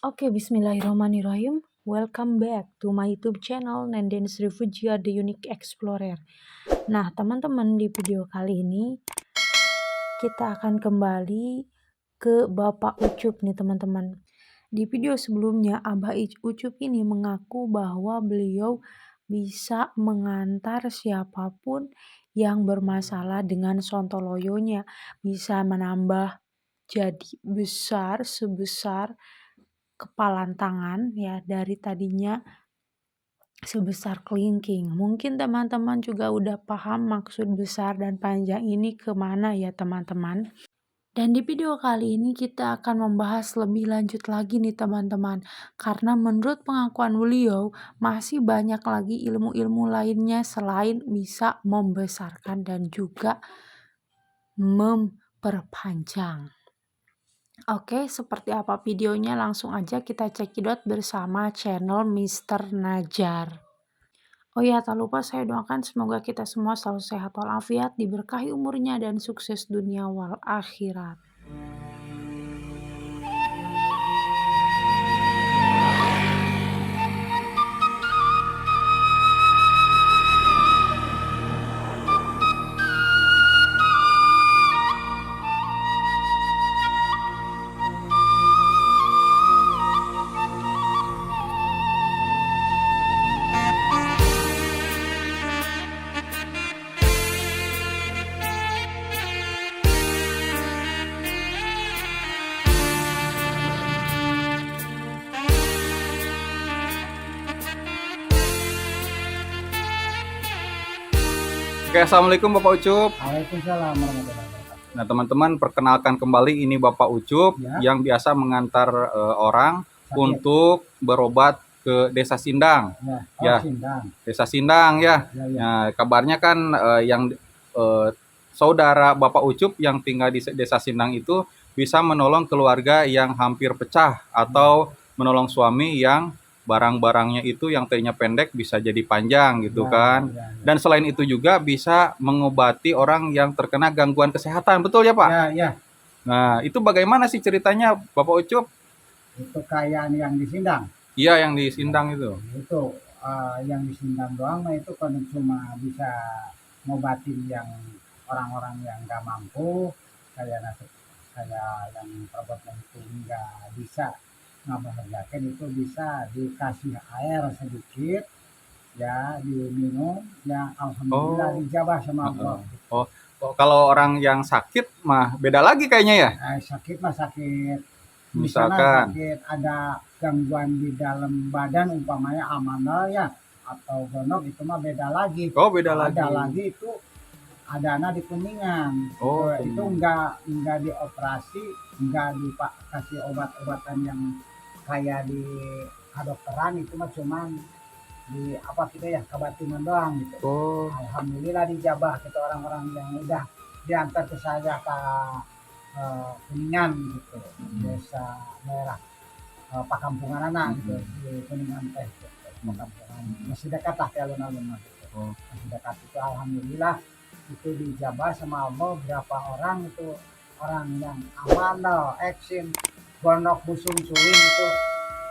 Oke, bismillahirrahmanirrahim. Welcome back to my YouTube channel Nandens Refugia The Unique Explorer. Nah, teman-teman, di video kali ini kita akan kembali ke Bapak Ucup nih, teman-teman. Di video sebelumnya, Abah Ucup ini mengaku bahwa beliau bisa mengantar siapapun yang bermasalah dengan sontoloyonya, bisa menambah jadi besar sebesar kepalan tangan ya, dari tadinya sebesar kelingking. Mungkin teman-teman juga udah paham maksud besar dan panjang ini kemana ya teman-teman. Dan di video kali ini kita akan membahas lebih lanjut lagi nih teman-teman. Karena menurut pengakuan beliau masih banyak lagi ilmu-ilmu lainnya selain bisa membesarkan dan juga memperpanjang. Oke, seperti apa videonya langsung aja kita cekidot bersama channel Mr. Najar. Oh ya, tak lupa saya doakan semoga kita semua selalu sehat walafiat, diberkahi umurnya dan sukses dunia wal akhirat. Oke, assalamualaikum Bapak Ucup. Waalaikumsalam warahmatullahi wabarakatuh. Nah teman-teman, perkenalkan kembali ini Bapak Ucup Ya. yang biasa mengantar orang Sakit. untuk berobat ke Desa Sindang. Ya. Sindang. Desa Sindang ya. Ya. Nah, kabarnya kan yang saudara Bapak Ucup yang tinggal di Desa Sindang itu bisa menolong keluarga yang hampir pecah atau menolong suami yang barang-barangnya itu yang tadinya pendek bisa jadi panjang gitu kan. Dan selain itu juga bisa mengobati orang yang terkena gangguan kesehatan, betul ya Pak? Ya. Nah, itu bagaimana sih ceritanya Bapak Ucup? Itu kayak yang di Sindang. Iya, yang di Sindang itu. Itu yang di Sindang doang mah itu kan cuma bisa ngobatin yang orang-orang yang nggak mampu, kayak yang perbuatan itu nggak bisa ngabahagiakan, itu bisa dikasih air sedikit ya, diminum ya, alhamdulillah dijabah sama Allah. Kalau orang yang sakit mah beda lagi kayaknya ya. Sakit mah sakit, Misalkan sakit ada gangguan di dalam badan, umpamanya amanal ya atau gonok, itu mah beda lagi. beda lagi. Ada lagi itu adana di kuningan. Itu enggak dioperasi, enggak dikasih obat-obatan yang kayak di kedokteran, itu mah cuman di apa gitu ya, kebatinan doang gitu. Alhamdulillah dijabah kita orang-orang yang udah diantar ke saya ke Kuningan gitu, desa daerah Pakampungan anak gitu, di Kuningan teh gitu. Pakampungan masih dekat lah ke alun-alun gitu. Masih dekat itu, alhamdulillah itu dijabah sama Allah. Berapa orang itu orang yang amanal, eksin, gonok, busung, suling itu,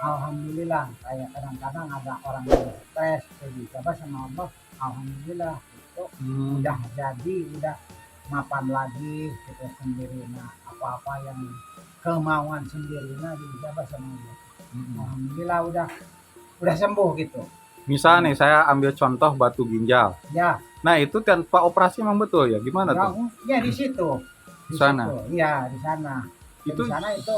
alhamdulillah. Kayak kadang-kadang ada orang yang stres, itu dijabah sama Allah, alhamdulillah itu udah jadi, udah mapan lagi gitu sendiri. Nah, apa-apa yang kemauan sendirinya dijabah sama Allah, alhamdulillah udah sembuh gitu. Misal nih saya ambil contoh batu ginjal. Ya. Nah, itu tanpa operasi memang betul ya? Gimana tuh? Ya di situ. Di sana. Iya, di sana. Itu di sana itu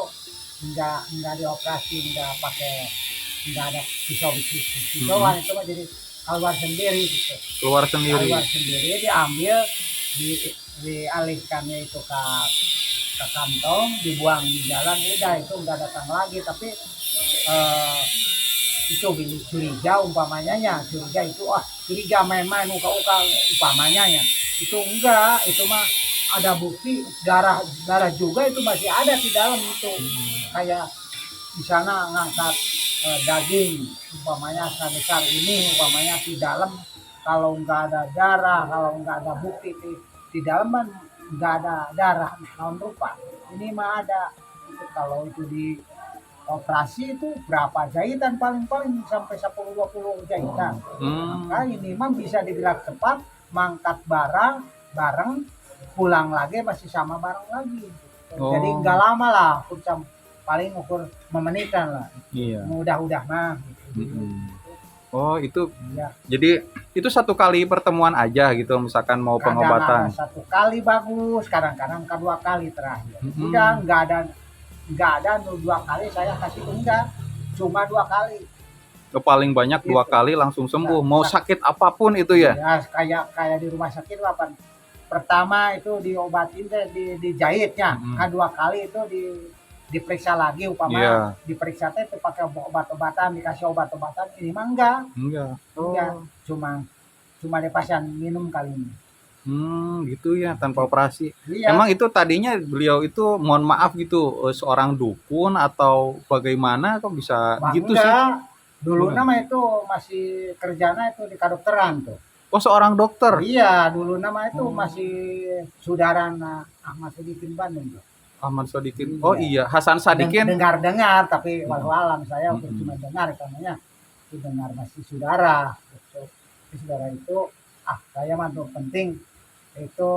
enggak dioperasi, enggak ada pisauan, itu mah jadi keluar sendiri gitu. Keluar sendiri, diambil, dialihkannya itu ke kantong, dibuang di jalan, udah itu enggak datang lagi. Tapi itu curiga umpamanya ya, curiga main-main uka-uka umpamanya ya, itu enggak, itu mah ada bukti darah juga itu masih ada di dalam itu. Kayak di sana ngangkat daging umpamanya sebesar ini, umpamanya di dalam kalau enggak ada darah, kalau enggak ada bukti di dalam kan enggak ada darah, naon rupa ini mah ada. Itu kalau itu operasi itu berapa jahitan, paling-paling sampai 10-20 jahitan. Maka ini mah bisa dibilang cepat, mangkat bareng, pulang lagi masih sama bareng lagi. Jadi nggak lama lah, paling ukur memenitan lah. Iya. Udah mah. Oh itu, Ya. jadi itu satu kali pertemuan aja gitu, misalkan mau pengobatan. Kadang ada 1 kali bagus, kadang-kadang 2 kali terakhir. Udah nggak ada 2 kali saya kasih, enggak, cuma 2 kali. Paling banyak 2 Gitu. kali langsung sembuh, mau sakit apapun itu ya. Ya kayak di rumah sakit apa? Pertama itu diobatin dijahitnya, kedua kali itu diperiksa lagi umpama diperiksa itu pakai obat-obatan, dikasih obat-obatan, ini mah enggak. Cuma dipasang minum kali ini. Gitu ya, tanpa operasi. Iya. Emang itu tadinya beliau itu, mohon maaf gitu, seorang dukun atau bagaimana kok bisa gitu sih? Dulu nama itu masih kerjanya itu di kedokteran tuh. Oh, seorang dokter. Iya, dulu nama itu masih saudara Ahmad Sodikin Bandung tuh. Ahmad Sodikin. Oh iya, Hasan Sadikin. Dengar, tapi walau alam saya cuma dengar, katanya itu dengar masih saudara. Saudara itu, saya mah tuh penting itu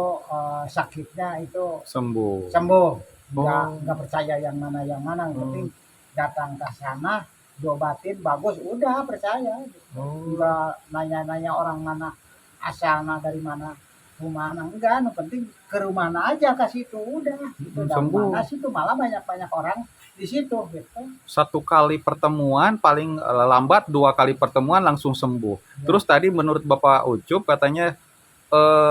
sakitnya itu Sembuh. Nggak percaya yang mana, penting datang ke sana, diobatin bagus, udah percaya. Nggak nanya-nanya orang mana asalnya, dari mana, rumahnya, enggak, yang penting ke rumahnya aja ke situ, udah itu sembuh. Mana situ malah banyak orang di situ gitu. 1 kali pertemuan, paling lambat 2 kali pertemuan langsung sembuh. Terus tadi menurut Bapak Ucup katanya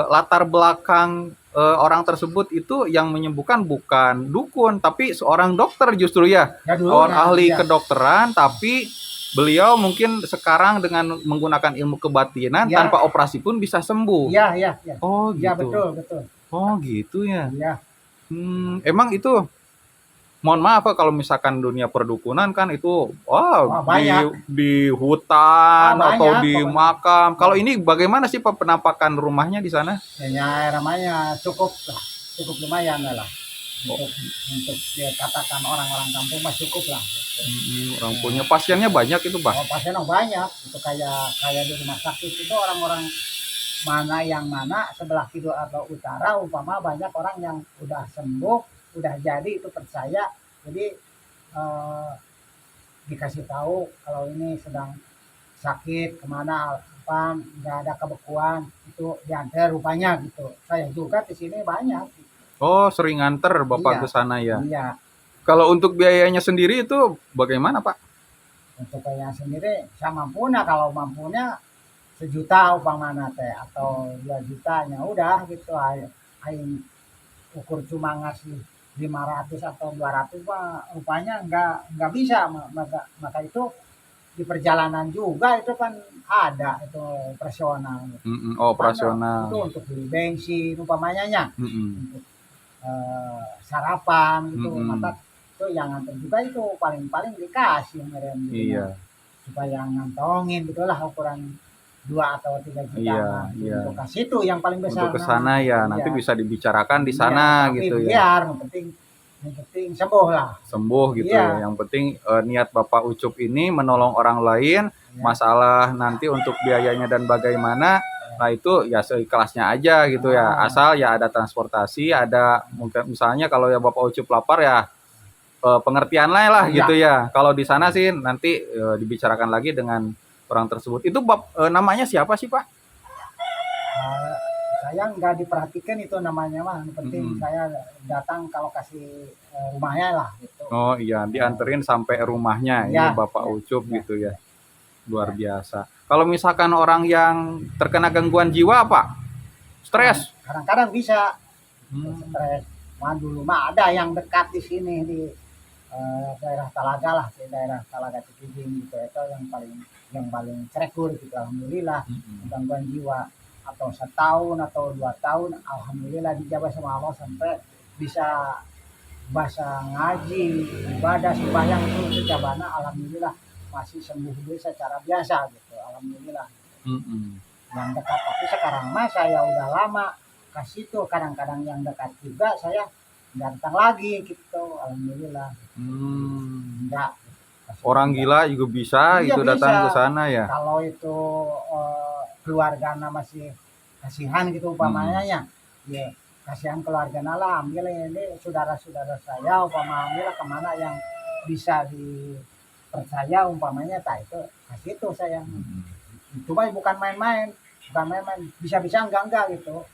latar belakang orang tersebut itu yang menyembuhkan bukan dukun, tapi seorang dokter justru ya. Orang ahli kedokteran, tapi beliau mungkin sekarang dengan menggunakan ilmu kebatinan tanpa operasi pun bisa sembuh. Iya. Oh gitu. Ya, betul. Oh gitu ya. Iya. Emang itu, mohon maaf kalau misalkan dunia perdukunan kan itu di hutan atau di makam. Kalau ini bagaimana sih penampakan rumahnya di sana? Ya namanya cukup lumayan lah. Untuk ya, katakan orang-orang kampung mah cukup lah. Orang punya pasiennya banyak itu, Pak. Pasiennya banyak. Itu kayak di rumah sakit itu orang-orang mana sebelah kidul atau utara, umpama banyak orang yang udah sembuh, udah jadi itu percaya, jadi dikasih tahu kalau ini sedang sakit kemana, apa nggak ada kebekuan, itu diantar rupanya gitu. Saya juga di sini banyak. Oh, sering nganter Bapak ke sana ya? Iya. Kalau untuk biayanya sendiri itu bagaimana, Pak? Untuk biaya sendiri saya mampunya, kalau mampunya 1 juta umpamanya teh, atau 2 jutanya udah gitu. Aing ukur cuma ngasih 500 atau 200 mah rupanya nggak bisa. Maka itu di perjalanan juga itu kan ada itu operasional. Operasional. Itu untuk beli bensin umpamanya untuk sarapan gitu. Maka itu yang nganter juga itu paling dikasih merem gitu. Iya. Supaya ngantongin gitulah ukuran 2 atau 3 juta. Iya. Untuk kasih itu yang paling besar. Untuk ke sana ya, nanti bisa dibicarakan di sana gitu ya. Biar yang penting sembuh lah. Sembuh gitu ya. Yang penting niat Bapak Ucup ini menolong orang lain, masalah nanti untuk biayanya dan bagaimana, nah itu ya seikhlasnya aja gitu ya. Asal ya ada transportasi, ada mungkin misalnya kalau ya Bapak Ucup lapar ya pengertian lah gitu ya. Kalau di sana sih nanti dibicarakan lagi dengan orang tersebut. Itu namanya siapa sih, Pak? Saya nggak diperhatikan itu namanya mah. Yang penting saya datang kalau kasih rumahnya lah gitu. Oh iya, dianterin sampai rumahnya ini Bapak Ucup gitu ya. Luar biasa. Kalau misalkan orang yang terkena gangguan jiwa, Pak, stres? Kadang-kadang bisa stres. Dulu mah ada yang dekat di sini di daerah Talaga lah, di daerah Talaga Cikijing gitu, itu yang paling cerekur gitu, alhamdulillah. Gangguan jiwa atau 1 tahun atau 2 tahun, alhamdulillah dijabah sama Allah sampai bisa bahasa ngaji, ibadah, sembahyang itu sejabana, alhamdulillah masih sembuh secara biasa gitu, alhamdulillah. Yang dekat, tapi sekarang mah saya udah lama ke situ, kadang-kadang yang dekat juga saya datang lagi gitu, alhamdulillah. Enggak Orang gila juga bisa Iya, itu datang bisa. ke sana ya. Kalau itu keluarganya masih kasihan gitu umpamanya ya, ya kasihan keluarganya lah, ambil ini saudara-saudara saya umpama, ambil kemana yang bisa dipercaya umpamanya, tak itu kasih itu saya. Itu mah bukan main-main, bukan main-main, bisa-bisa enggak gitu.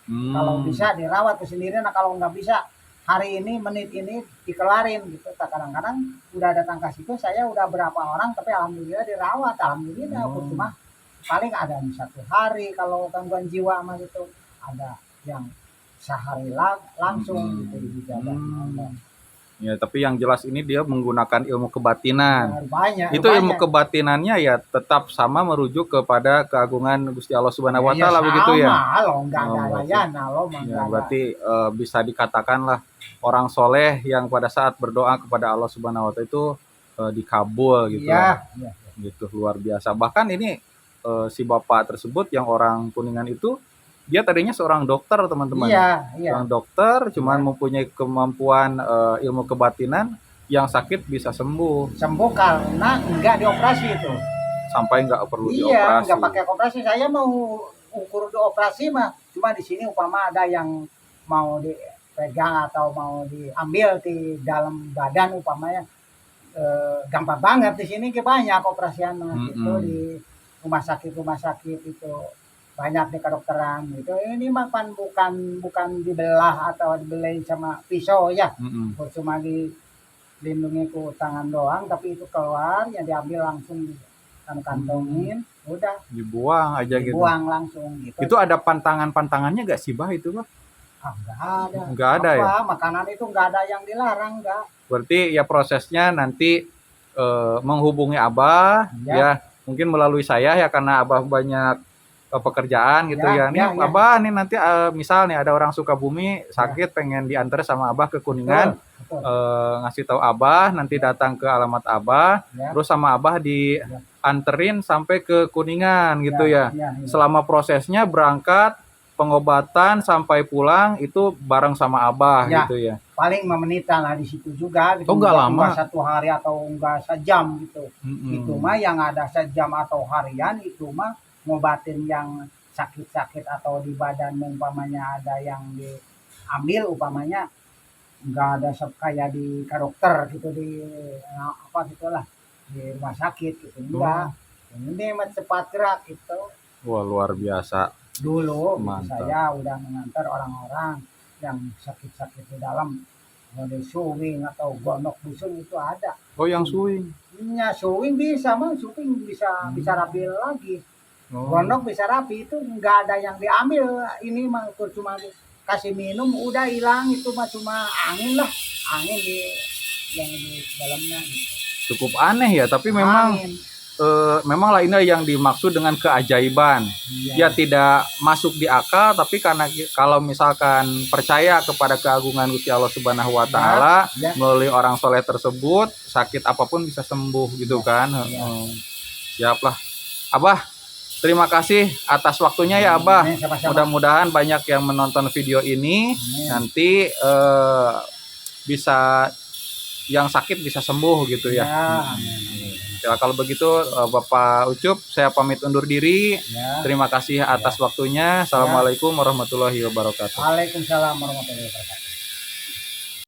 Kalau bisa dirawat tuh sendiri, nah kalau nggak bisa hari ini menit ini dikelarin gitu. Tak kadang-kadang udah datang ke situ saya udah berapa orang tapi alhamdulillah dirawat, alhamdulillah. Cuma paling ada yang 1 hari kalau gangguan jiwa mah gitu, ada yang sehari langsung gitu dijaga. Ya, tapi yang jelas ini dia menggunakan ilmu kebatinan. Banyak, Itu ilmu kebatinannya ya tetap sama merujuk kepada keagungan Gusti Allah Subhanahu wa taala begitu ya. Kalau enggak ada layana lo Ya, berarti bisa dikatakan lah orang soleh yang pada saat berdoa kepada Allah Subhanahu wa taala itu dikabul gitu. Iya, Gitu luar biasa. Bahkan ini si bapak tersebut yang orang Kuningan itu dia tadinya seorang dokter, teman-teman. Iya. Seorang dokter, cuman mempunyai kemampuan ilmu kebatinan, yang sakit bisa sembuh. Sembuh karena enggak dioperasi itu. Sampai nggak perlu Iya, dioperasi. nggak pakai operasi. Saya mau ukur dioperasi mah, cuma di sini umpama ada yang mau dipegang atau mau diambil di dalam badan umpamanya, gampang banget di sini banyak operasian itu di rumah sakit itu. Banyak di kedokteran gitu. Ini makan bukan dibelah atau dibeli sama pisau ya. Cuma dilindungi ku tangan doang, tapi itu keluar ya diambil langsung kantongin, udah Dibuang aja gitu. dibuang langsung gitu. Itu ada pantangannya gak sih, Bah, itu, Bah? Enggak ada. Nggak ada ya? Makanan itu enggak ada yang dilarang, enggak. Berarti ya prosesnya nanti menghubungi Abah ya mungkin melalui saya ya, karena Abah banyak pekerjaan gitu ya. Nih Abah nih nanti misal nih ada orang Sukabumi sakit pengen diantar sama Abah ke Kuningan, ngasih tahu Abah, nanti datang ke alamat Abah, terus sama Abah dianterin sampai ke Kuningan gitu ya. Selama prosesnya berangkat, pengobatan sampai pulang itu bareng sama Abah gitu ya. Paling 5 menitan lah di situ juga gitu. Oh, enggak lama. 1 hari atau enggak sejam gitu. Itu mah yang ada sejam atau harian itu mah ngobatin yang sakit-sakit atau di badan umpamanya ada yang diambil umpamanya, enggak ada kayak di dokter gitu, di apa gitulah di rumah sakit gitu, enggak. Ini mah cepat gerak gitu. Wah, luar biasa. Dulu saya udah mengantar orang-orang yang sakit-sakit di dalam, ada suwing atau gonok busung itu ada. Oh, yang suwing? Iya, suwing bisa mah, suwing bisa rapi lagi. Gonok bisa rapi, itu enggak ada yang diambil. Ini mah cuma kasih minum udah hilang, itu mah cuma angin lah, angin yang di dalamnya gitu. Cukup aneh ya, tapi memang memanglah ini yang dimaksud dengan keajaiban. Ya tidak masuk di akal, tapi karena kalau misalkan percaya kepada keagungan Gusti Allah Subhanahu wa taala melalui orang soleh tersebut, sakit apapun bisa sembuh gitu kan. Siap lah. Abah, terima kasih atas waktunya ya Abah. Mudah-mudahan banyak yang menonton video ini. Nanti bisa yang sakit bisa sembuh gitu ya. Ya, kalau begitu Bapak Ucup, saya pamit undur diri. Terima kasih atas waktunya. Assalamualaikum warahmatullahi wabarakatuh. Waalaikumsalam warahmatullahi wabarakatuh.